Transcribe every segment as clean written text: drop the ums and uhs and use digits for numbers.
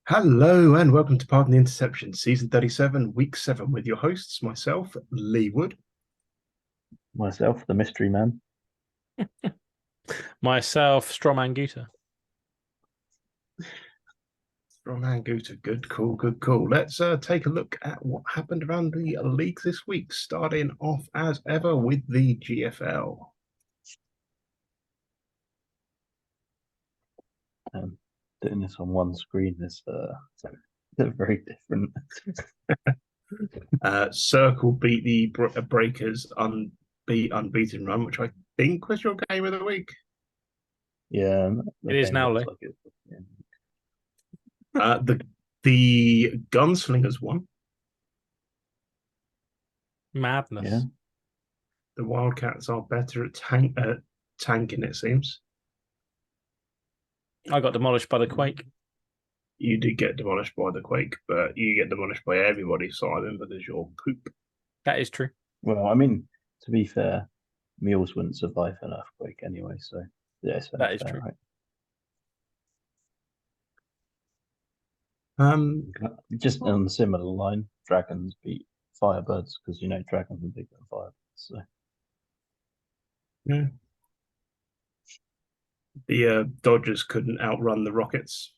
Hello and welcome to Pardon the Interception, Season 37, Week 7, with your hosts, myself, Lee Wood. Myself, the mystery man. Myself, Strawman Guta. Roman Guter, good call, good call. Let's take a look at what happened around the league this week, starting off as ever with the GFL. Doing this on one screen is very different. Circle beat the Breakers unbeaten run, which I think was your game of the week. Yeah, It is now, Lee. The Gunslingers won. Madness. Yeah. The Wildcats are better at tanking, it seems. I got demolished by the Quake. You did get demolished by the Quake, but you get demolished by everybody, Simon, because you're poop. That is true. Well, I mean, to be fair, Mules wouldn't survive an earthquake anyway, so yeah, that is true. Right? Just on a similar line, Dragons beat Firebirds because Dragons are bigger than Firebirds. So yeah, the Dodgers couldn't outrun the Rockets.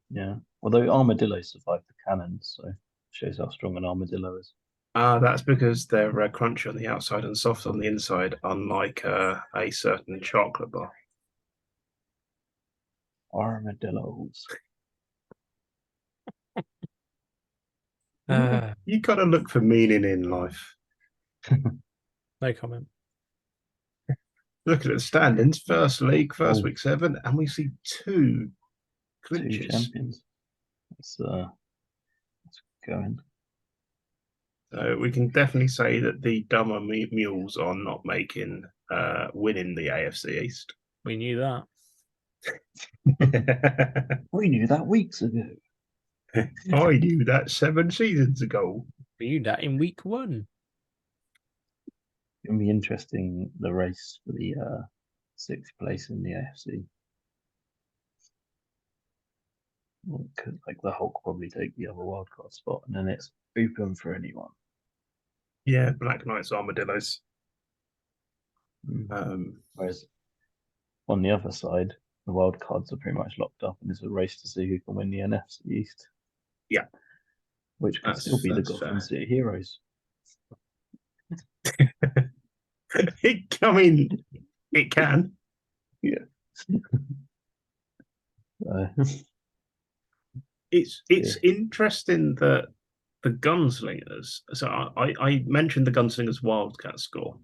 Yeah, although Armadillo survived the cannons, so shows how strong an armadillo is. That's because they're crunchy on the outside and soft on the inside, unlike a certain chocolate bar. Armadillos. You gotta look for meaning in life. No comment. Look at the standings. First league, week 7, and we see two clinches. Two champions. Let's going. So we can definitely say that the dumber mules are not winning the AFC East. We knew that. We knew that weeks ago. I knew that 7 seasons ago. We knew that in week 1. It'll be interesting, the race for the 6th place in the AFC. Like the Hulk probably take the other wildcard spot, and then it's open for anyone. Yeah, Black Knights, Armadillos. Whereas on the other side, the wild cards are pretty much locked up, and it's a race to see who can win the NFC East. Yeah, which could still be the Gotham City Heroes. It can. Yeah. It's interesting that the Gunslingers. So I mentioned the Gunslingers Wildcat score.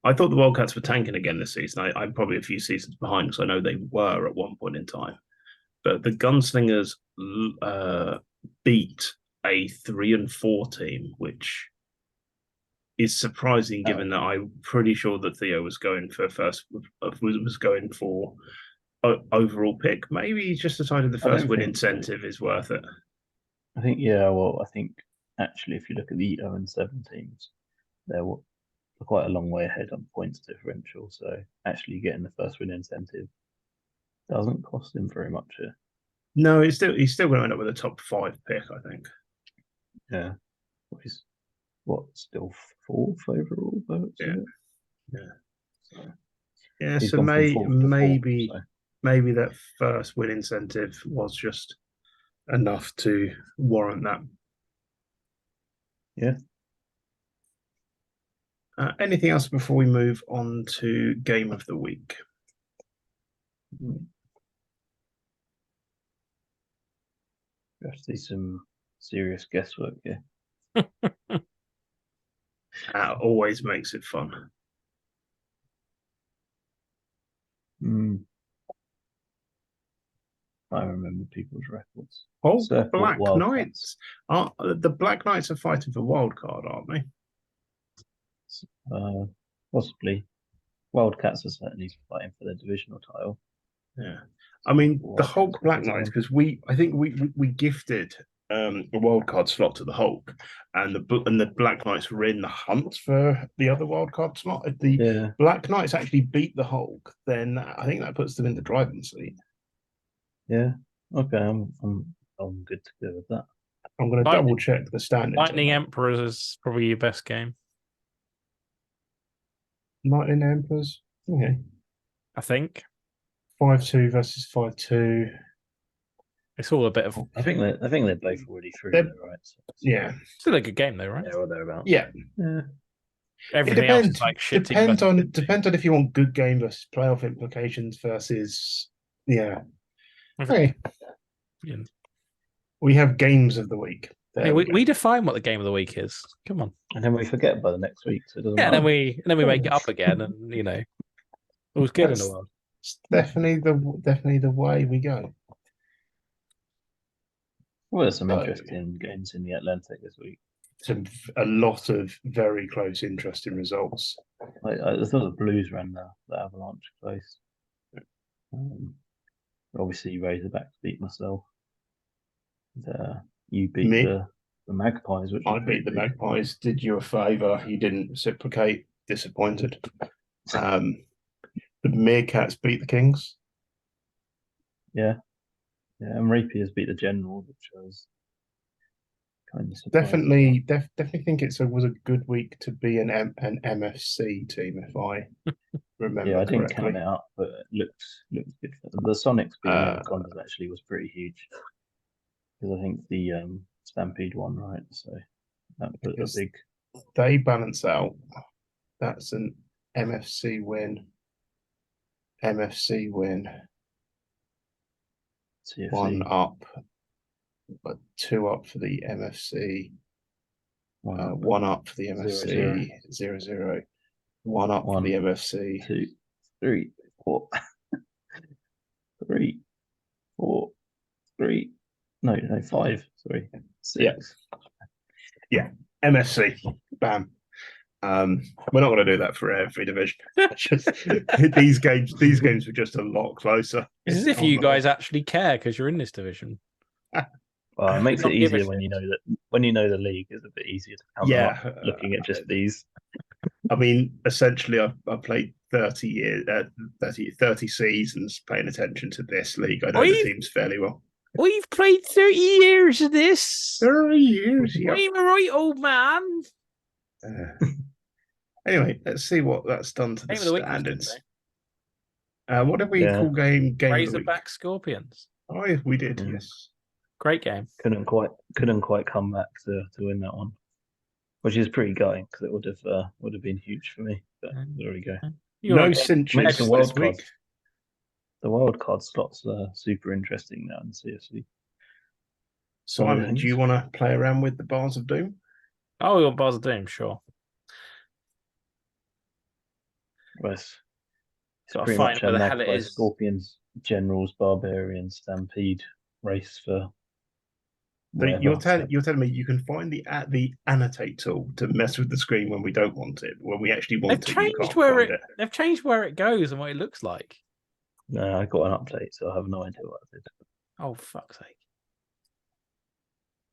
I thought the Wildcats were tanking again this season. I'm probably a few seasons behind because I know they were at one point in time. But the Gunslingers beat a 3-4 team, which is surprising given that I'm pretty sure that Theo was going for overall pick. Maybe he's just decided the first win incentive is worth it. I think actually if you look at the 0-7 teams, they're quite a long way ahead on points differential. So actually getting the first win incentive doesn't cost him very much here. No, he's still going to end up with a top 5 pick, I think. Yeah. He's still 4th overall votes? Yeah. So maybe that first win incentive was just enough to warrant that. Yeah. Anything else before we move on to game of the week? We have to see some serious guesswork here. Always makes it fun. I remember people's records. Black Knights. The Black Knights are fighting for wildcard, aren't they? Possibly. Wildcats are certainly fighting for their divisional title. Yeah. I mean, the Hulk Black Knights, because I think we gifted a wildcard slot to the Hulk, and the Black Knights were in the hunt for the other wildcard slot. If the Black Knights actually beat the Hulk, then I think that puts them in the driving seat. Yeah. Okay. I'm I'm good to go with that. I'm going to Lightning- double check the standings. Lightning Emperors is probably your best game, Lightning Emperors. Okay. I think. 5-2 versus 5-2. It's all a bit of I think they're both already through, They're- though, right? So, Yeah. still a good game though, right? yeah, or thereabouts. Yeah. Yeah. Everything else is like shit team depends versus on good team. depends on if you want good game versus playoff implications versus Mhm. Okay. Yeah. We have games of the week. There Hey, we go. we define what the game of the week is. Come on. And then we forget by the next week, so it doesn't Yeah, and matter. then we make it up again, and all's good in the That's- world. It's definitely the way we go. Well, there's some So- interesting games in the Atlantic this week. A lot of very close, interesting results. I thought the Blues ran the Avalanche close. Obviously, Razorbacks beat myself. You beat Me? the Magpies, which I was pretty beat the big. Magpies. Did you a favour? You didn't reciprocate. Disappointed. The Meerkats beat the Kings. Yeah, and Rapiers beat the Generals, which was kind of surprising. Definitely think was a good week to be an MFC team, if I remember Yeah, I didn't correctly. count it up, but it looks good. For them. The Sonics beating the Anacondas actually was pretty huge because I think the Stampede won, right? So that put a Because big. They balance out. That's an MFC win. MFC win. CFC. 1 up, but 2 up for the MFC. 1 up for the MFC. 0-0. 1 up for the MFC. 2, 3, 4, 3, 4, 3. No, 5. Sorry, 6. Yeah. MFC. Bam. We're not going to do that for every division. Just these games were just a lot closer. It's as if you guys actually care because you're in this division. Well, it makes Not it give a easier when you know the league. It's a bit easier to count them up, looking at just these. I mean, essentially, I've played 30 years, 30 seasons paying attention to this league. I know the teams fairly well. We've played 30 years of this. 30 years, yeah. I'm a right old man. Anyway, let's see what that's done to the Game of the week was good, standards. What did we call game of the week? Razorback Scorpions. Oh, yeah, we did, yes. Great game. Couldn't quite come back to win that one, which is pretty gutting because it would have been huge for me. But there we go. No cinches Makes the this wild week. card. The wild card slots are super interesting now in CFC. Simon, do you want to play around with the Bars of Doom? Oh, your Bars of Doom, sure. Yes. Got to Pretty find much where a the hell it Magpie, is. Scorpions, Generals, Barbarians, Stampede race for. You're telling me you can find the annotate tool to mess with the screen when we don't want it, when we actually want They've it. changed where they've changed where it goes and what it looks like. No, I got an update, so I have no idea what I did. Oh, fuck's sake.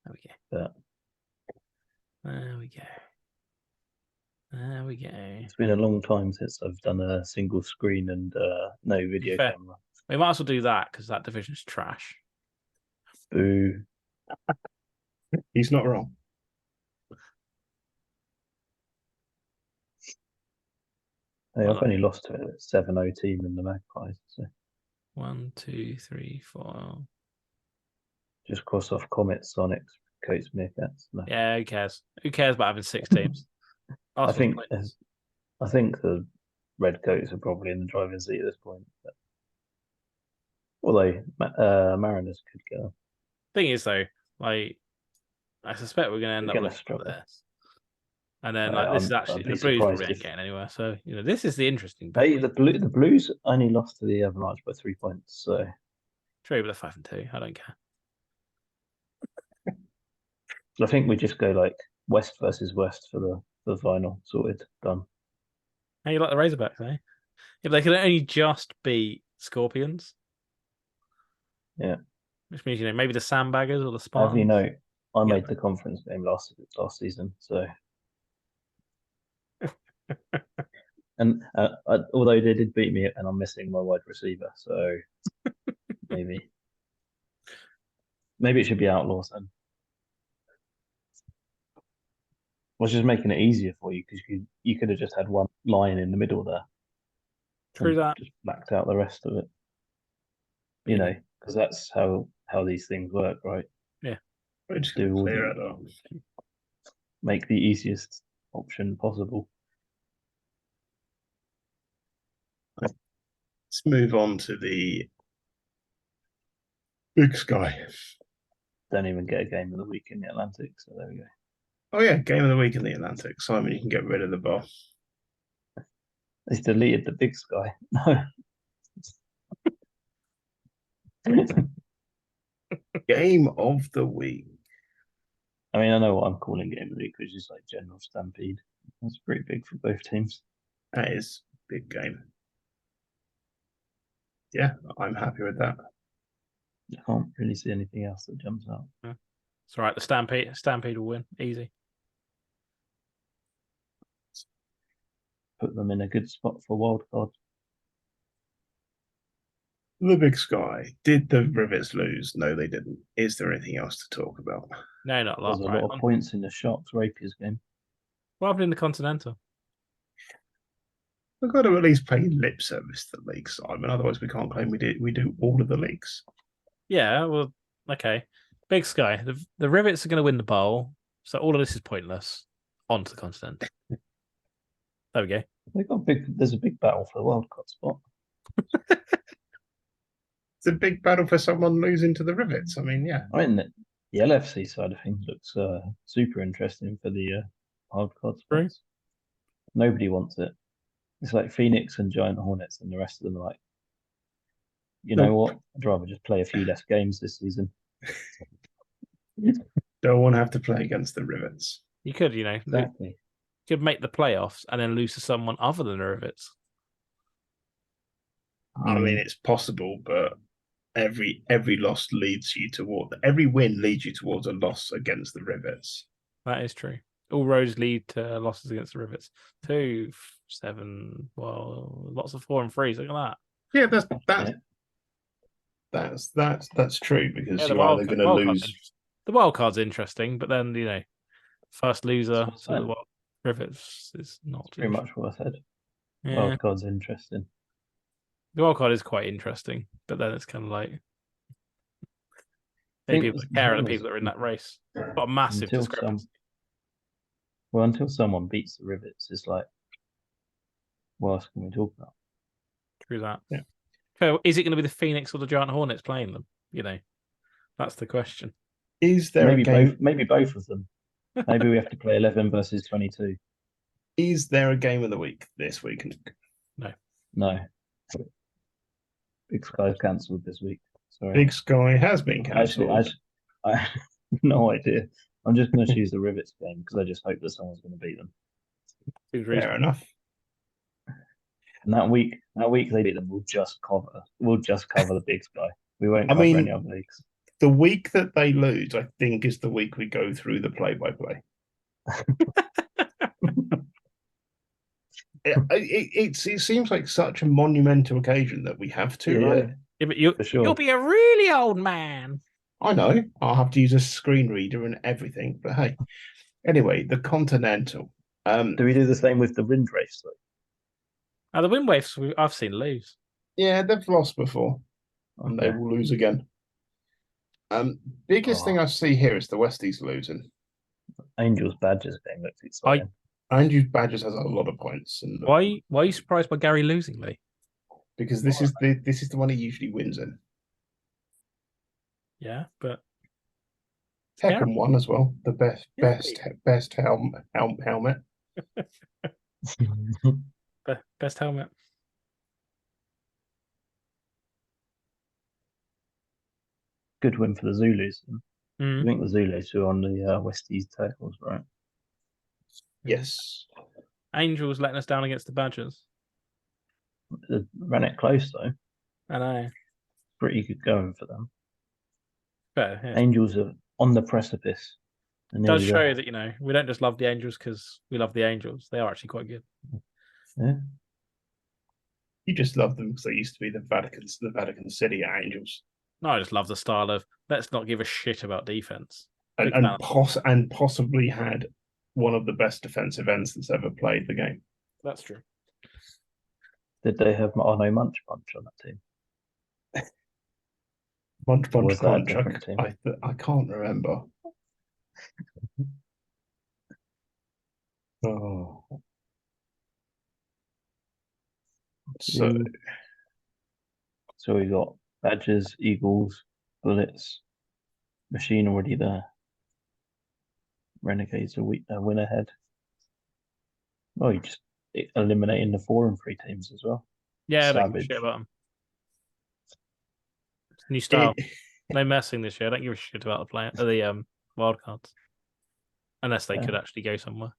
There we go. But there we go. There we go. it's been a long time since I've done a single screen and no video Fair. camera. We might as well do that because that division's trash. Boo. He's not wrong. Hey, I've only lost to a 7-0 team in the Magpies. So 1, 2, 3, 4. just cross off Comets, Sonics, Coats, Meerkats. No. Yeah, who cares? Who cares about having 6 teams? I think the Red Coats are probably in the driving seat at this point. But... although Mariners could go. Thing is, though, like I suspect we're going to end up with struggle. this, and then this is actually the Blues probably ain't getting anywhere. So this is the interesting bit. Hey, the Blues only lost to the Avalanche by 3 points. So true, but they're 5-2. I don't care. I think we just go like West versus West for the final, sorted, done. How you like the Razorbacks, eh? If they could only just beat Scorpions, yeah, which means maybe the Sandbaggers or the Spartans. As you know, I made the conference game last season, so. And although they did beat me, and I'm missing my wide receiver, so maybe Maybe it should be Outlaws then. Was just making it easier for you because you could have just had one line in the middle there. True that. Just blacked out the rest of it. You know, because that's how these things work, right? Yeah. Just clear it up. Make the easiest option possible. Let's move on to the Big Sky. Don't even get a game of the week in the Atlantic, so there we go. Oh yeah, game of the week in the Atlantic. Simon, you can get rid of the bar. They deleted the Big Sky. No. Game of the week. I mean, I know what I'm calling game of the week, which is like general stampede. That's pretty big for both teams. That is a big game. Yeah, I'm happy with that. I can't really see anything else that jumps out. Yeah. It's all right. The Stampede will win. Easy. Put them in a good spot for wildcard. The Big Sky. Did the Rivets lose? No, they didn't. Is there anything else to talk about? No, not a lot. There's a lot of points in the Sharks Rapiers game. What happened in the Continental? We've got to at least pay lip service to the league, Simon. Otherwise, we can't claim we do all of the leagues. Yeah, well, okay. Big Sky. The Rivets are going to win the bowl, so all of this is pointless. On to the Continental. There we go. There's a big battle for the wildcard spot. It's a big battle for someone losing to the Rivets. I mean, yeah. I mean, the LFC side of things looks super interesting for the wildcard spots. Nobody wants it. It's like Phoenix and Giant Hornets, and the rest of them are like, you know what? I'd rather just play a few less games this season. Don't want to have to play against the Rivets. You could, Exactly. You could make the playoffs and then lose to someone other than the Rivets. I mean, it's possible, but every loss leads you toward every win leads you towards a loss against the Rivets. That is true. All roads lead to losses against the Rivets. 2, 7, well, lots of 4 and 3s. Look at that. Yeah, that's true because you're either going to lose. The wild card's interesting, but then first loser to the Rivets is not pretty much what I said. Yeah. Wild card's interesting. The wild card is quite interesting, but then it's kind of like people care of the people that are in that race. Got a massive discrepancy. Until someone beats the Rivets, it's like, what else can we talk about? True that. Yeah. So is it going to be the Phoenix or the Giant Hornets playing them? That's the question. Is there maybe both of them? Maybe we have to play 11 versus 22. Is there a game of the week this week? No. Big Sky's cancelled this week. Sorry. Big Sky has been cancelled. I have no idea. I'm just going to choose the Rivets game because I just hope that someone's going to beat them. Fair enough. And that week they beat them, we'll just cover the Big Sky. We won't cover any other leagues. The week that they lose, I think, is the week we go through the play-by-play. It seems like such a monumental occasion that we have to. Yeah, right? Yeah, but you'll be a really old man. I know. I'll have to use a screen reader and everything. But hey, anyway, the Continental. Do we do the same with the wind race though? The wind waves I've seen lose. Yeah, they've lost before, and they will lose again. Biggest thing I see here is the Westies losing. Angels Badgers game looks exciting. Angels Badgers has a lot of points. Why are you surprised by Gary losing, Lee? Because this is the one he usually wins in. Yeah, but Tekken won as well. The best helmet. Best helmet. Good win for the Zulus. Mm. I think the Zulus were on the Westies tackles, right? Yes. Angels letting us down against the Badgers. They ran it close though. I know. Pretty good going for them. Fair, yeah. Angels are on the precipice. It does show that we don't just love the Angels because we love the Angels. They are actually quite good. Yeah. You just love them because they used to be the Vatican City Angels. No, I just love the style of let's not give a shit about defense. and Big fan. and possibly had one of the best defensive ends that's ever played the game. That's true. Did they have Arno Munch Bunch on that team? Munch Or was that a Crunch. different team? I can't remember. Oh. So So we got Badgers, Eagles, Bullets, Machine already there. Renegades a win ahead. Oh, you just eliminating the 4 and 3 teams as well. Yeah, I don't give a Savage. shit about them. New style. it, No messing this year. I don't give a shit about the wild cards. Unless they Yeah. could actually go somewhere.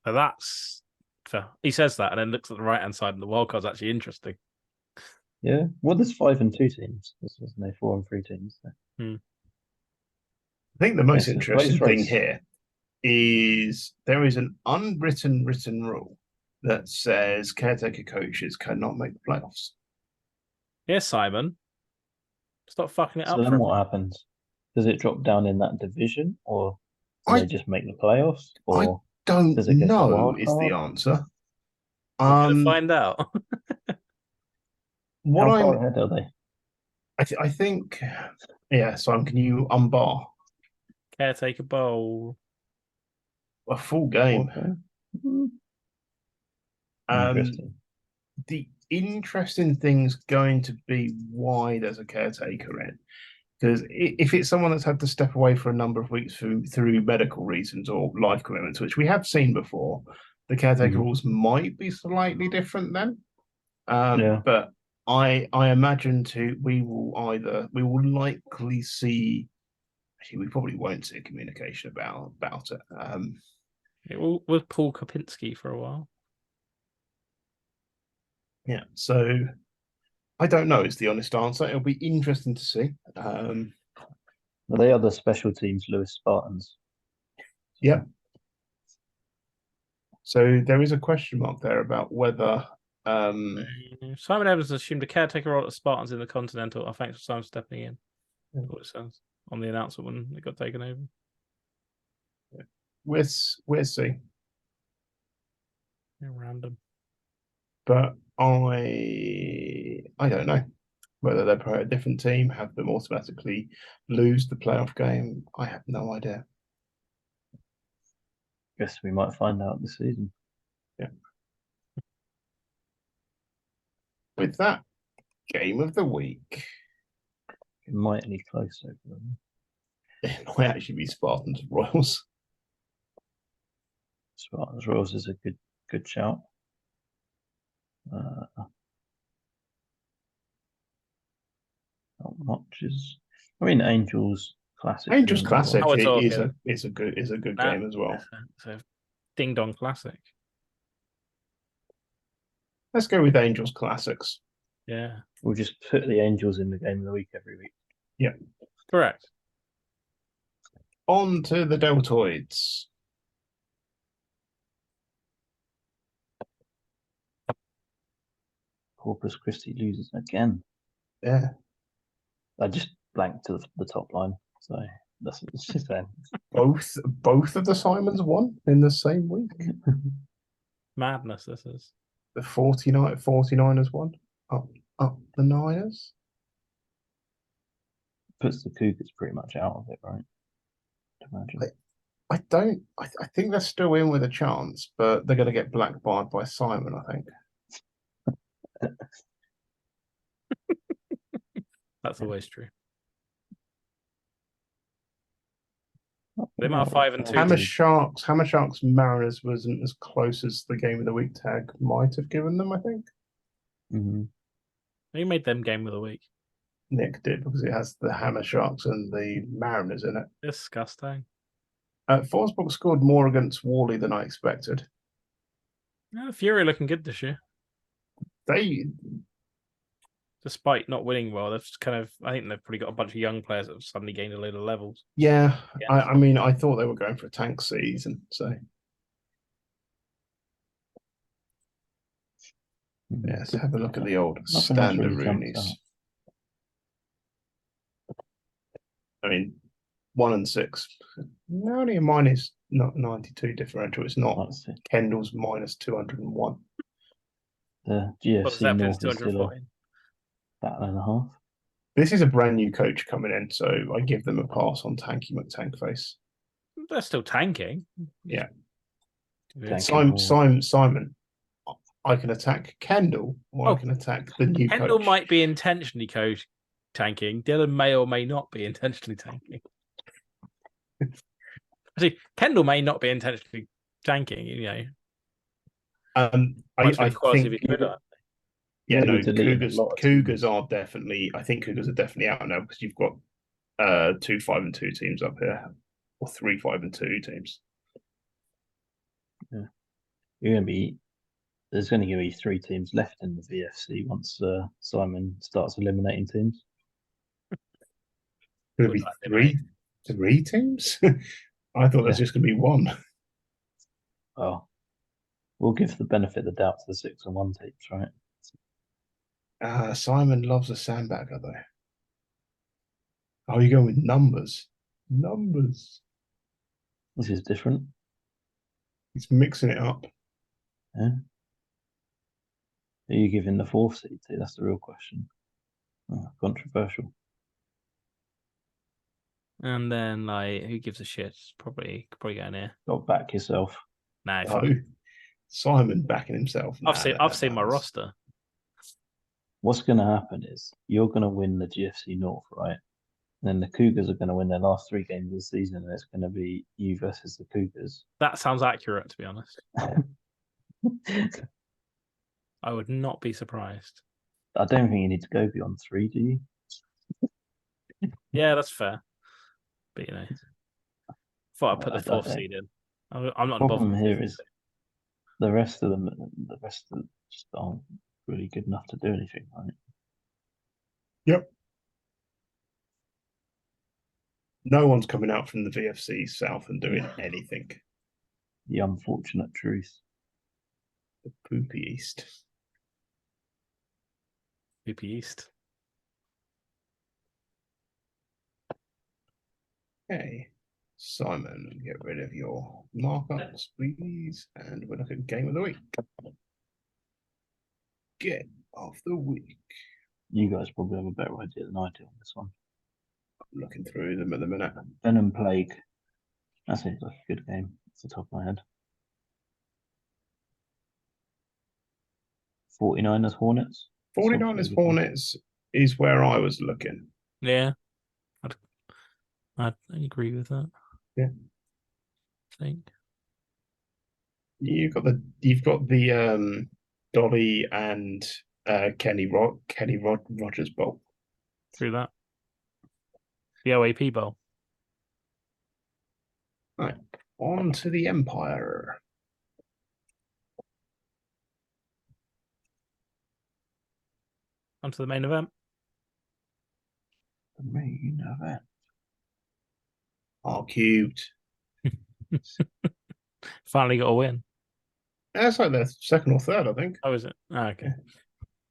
So that's fair. He says that and then looks at the right hand side and the wild card's actually interesting. Yeah. Well, there's 5 and 2 teams. There's no 4 and 3 teams. So. I think the most It's a interesting close thing race. here is there is an unwritten written rule that says caretaker coaches cannot make the playoffs. Yes, Simon. Stop fucking it So up then for what happens? Does it drop down in that division, or do I- they just make the playoffs, or Don't does it go to the know wild is the card? answer. We're gonna find out. What How far I'm ahead are they? I think yeah, Simon, can you unbar Caretaker bowl. a full game? Okay. Hmm. Um, Interesting. the interesting thing's going to be why there's a caretaker in. Because if it's someone that's had to step away for a number of weeks through medical reasons or life commitments, which we have seen before, the caretaker rules might be slightly different then. Yeah. But I imagine we will likely see. Actually, we probably won't see a communication about it. It was Paul Kopinski for a while. Yeah, so I don't know is the honest answer. It'll be interesting to see. Well, they are the special teams Lewis Spartans. Yeah. So there is a question mark there about whether Simon Evans assumed a caretaker role at the Spartans in the Continental. Oh, thanks for Simon stepping in. What it says on the announcement when it got taken over. we'll see. Yeah, random. But I don't know whether they're a different team, have them automatically lose the playoff game. I have no idea. Guess we might find out this season. Yeah. With that, game of the week. It might be close over them. It might actually be Spartans Royals. Spartans Royals is a good shout. Not much is. I mean, Angels Classic. Angels is Classic Now we're is talking. a good game as well. It's a ding dong classic. Let's go with Angels Classics. Yeah. We'll just put the Angels in the game of the week every week. Yeah. Correct. On to the Deltoids. Corpus Christi loses again. Yeah. I just blanked to the top line, so that's just them. Both of the Simons won in the same week. Madness, this is. The 49ers won. Up the Niners. Puts the Cougars pretty much out of it, right? Imagine. I think they're still in with a chance, but they're going to get blackballed by Simon, I think. That's always true. They might have 5 and 2. Hammer Sharks Mariners wasn't as close as the game of the week tag might have given them, I think. Mm-hmm. Who made them game of the week? Nick did because it has the Hammer Sharks and the Mariners in it. Disgusting. Forsberg scored more against Worley than I expected. Yeah, Fury looking good this year. Despite not winning well, they've just I think they've probably got a bunch of young players that have suddenly gained a load of levels. Yeah, I mean, I thought they were going for a tank season, so. Yeah, let's have a look at the old standard Roonies. I mean, 1 and 6. Only mine is not 92 differential. It's not. Let's see. Kendall's minus 201. The What does GFC that put? It's North is still a 214. battle and a half. This is a brand new coach coming in, so I give them a pass on Tanky McTankface. They're still tanking. Yeah. Yeah. Simon, I can attack Kendall, or I can attack the new Kendall coach. might be intentionally tanking. Dylan may or may not be intentionally tanking. Actually, Kendall may not be intentionally tanking. You know, I quality think. of his grid. Yeah, You'll no, be deleting a lot of Cougars teams. are definitely. I think Cougars are definitely out now because you've got 2 5-2 teams up here, or 3 5-2 teams. Yeah, you're gonna be. There's going to be 3 teams left in the VFC once Simon starts eliminating teams. Going to be three teams. I thought there's just going to be 1. Oh, we'll give the benefit of the doubt to the 6 and 1 teams, right? Simon loves a sandbagger, though. Oh, you go with numbers. Numbers. This is different. He's mixing it up. Yeah. Are you giving the 4th seed to? That's the real question. Oh, controversial. And then, like, who gives a shit? Probably going here. Got back yourself. No, Simon backing himself. I've seen my roster. What's going to happen is you're going to win the GFC North, right? And then the Cougars are going to win their last 3 games of the season, and it's going to be you versus the Cougars. That sounds accurate, to be honest. I would not be surprised. I don't think you need to go beyond 3, do you? Yeah, that's fair. But you know, thought I'd put the 4th seed in. I'm not The problem bothered. here is the rest of them just aren't really good enough to do anything, right? Yep. No one's coming out from the VFC South and doing anything. The unfortunate truth. The poopy East. Poopy East. Okay. Simon, get rid of your markups, please. And we'll look at game of the week. Game of the week. You guys probably have a better idea than I do on this one. I'm looking through them at the minute. Venom Plague. That seems like a good game off the top of my head. 49ers Hornets. 49ers Hornets is where I was looking. Yeah. I'd agree with that. Yeah. I think. You've got the Dolly and Kenny Rogers Bowl. Through that. The OAP Bowl. Right. On to the Empire. On to the main event. The main event. R-cubed. Finally got a win. That's like their 2nd or 3rd, I think. Oh, is it? Oh, okay.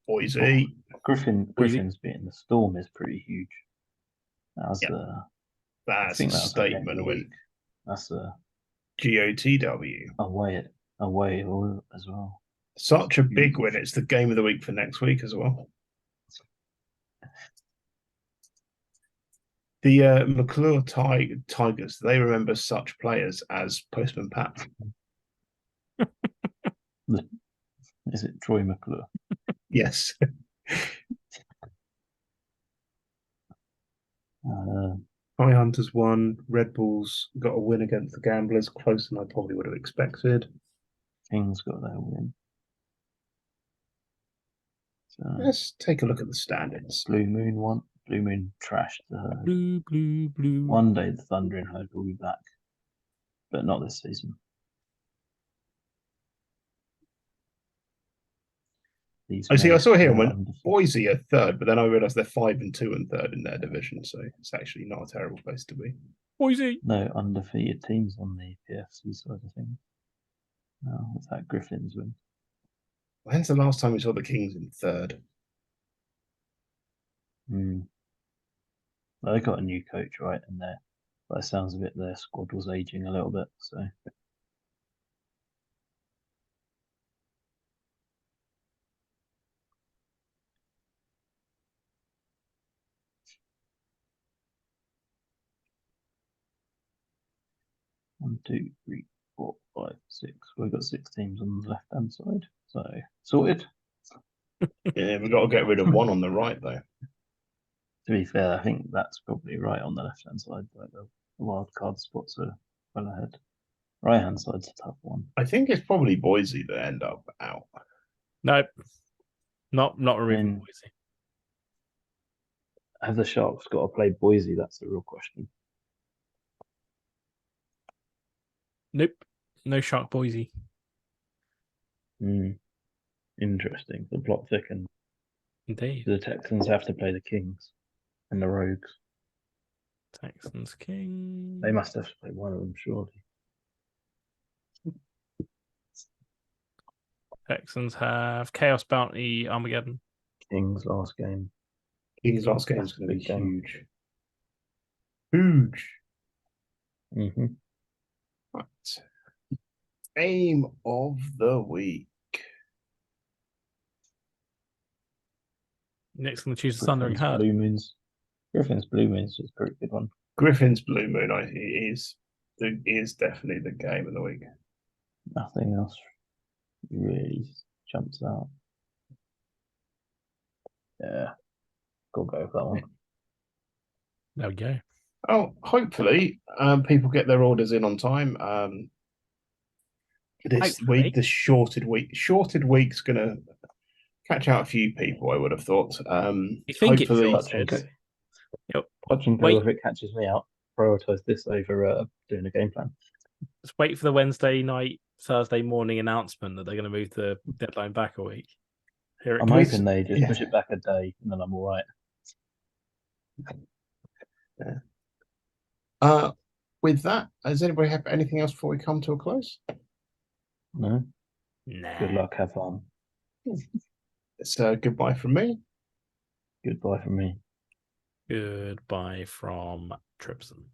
Boise. Griffin's beating the Storm is pretty huge. That's a statement win. That's a GOTW. Away as well. Such a big win. It's the game of the week for next week as well. The McClure Tigers, they remember such players as Postman Pat. Is it Troy McClure? Yes. High Hunters won. Red Bulls got a win against the Gamblers, closer than I probably would have expected. Kings got their win. So, let's take a look at the standings. Blue Moon won. Blue Moon trashed the Herd. Blue. One day the Thundering Herd will be back, but not this season. I saw here when Boise are 3rd, but then I realised they're 5-2 and 3rd in their division, so it's actually not a terrible place to be. Boise. No undefeated teams on the PFC side of things. No, it's that Griffins win. When's the last time we saw the Kings in 3rd? Well, they got a new coach right in there, but it sounds a bit their squad was aging a little bit. So 1, 2, 3, 4, 5, 6. We've got 6 teams on the left-hand side. So sorted. Yeah, we've got to get rid of one on the right, though. To be fair, I think that's probably right on the left-hand side. Like the wild card spots are well ahead. Right-hand side's a tough one. I think it's probably Boise that end up out. Nope. Not removing Then- Boise. Have the Sharks got to play Boise? That's the real question. Nope. No Shark Boise. Interesting. The plot thickens. Indeed. The Texans have to play the Kings and the Rogues. Texans King. They must have to play one of them, surely. Texans have Chaos Bounty Armageddon. Kings last game. King's last game's going to be Big game. huge. Huge. Mm-hmm. Right. Game of the week. Next on the Tuesday, Thundering Herd. Blue Moons. Griffin's Blue Moons is a pretty good one. Griffin's Blue Moon, is definitely the game of the week. Nothing else really jumps out. Yeah, gotta go with that one. There we go. Oh, hopefully, people get their orders in on time. This Hopefully. week, the shorted week's going to catch out a few people, I would have thought. You think it's hopefully, shorted? Yep. Touch and Wait. go if it catches me out. Prioritize this over doing a game plan. Just wait for the Wednesday night, Thursday morning announcement that they're going to move the deadline back a week. Here it I'm comes. hoping they just Yeah. push it back a day and then I'm all right. With that, does anybody have anything else before we come to a close? No? Nah. Good luck, have fun. It's goodbye from me. Goodbye from me. Goodbye from Tripson.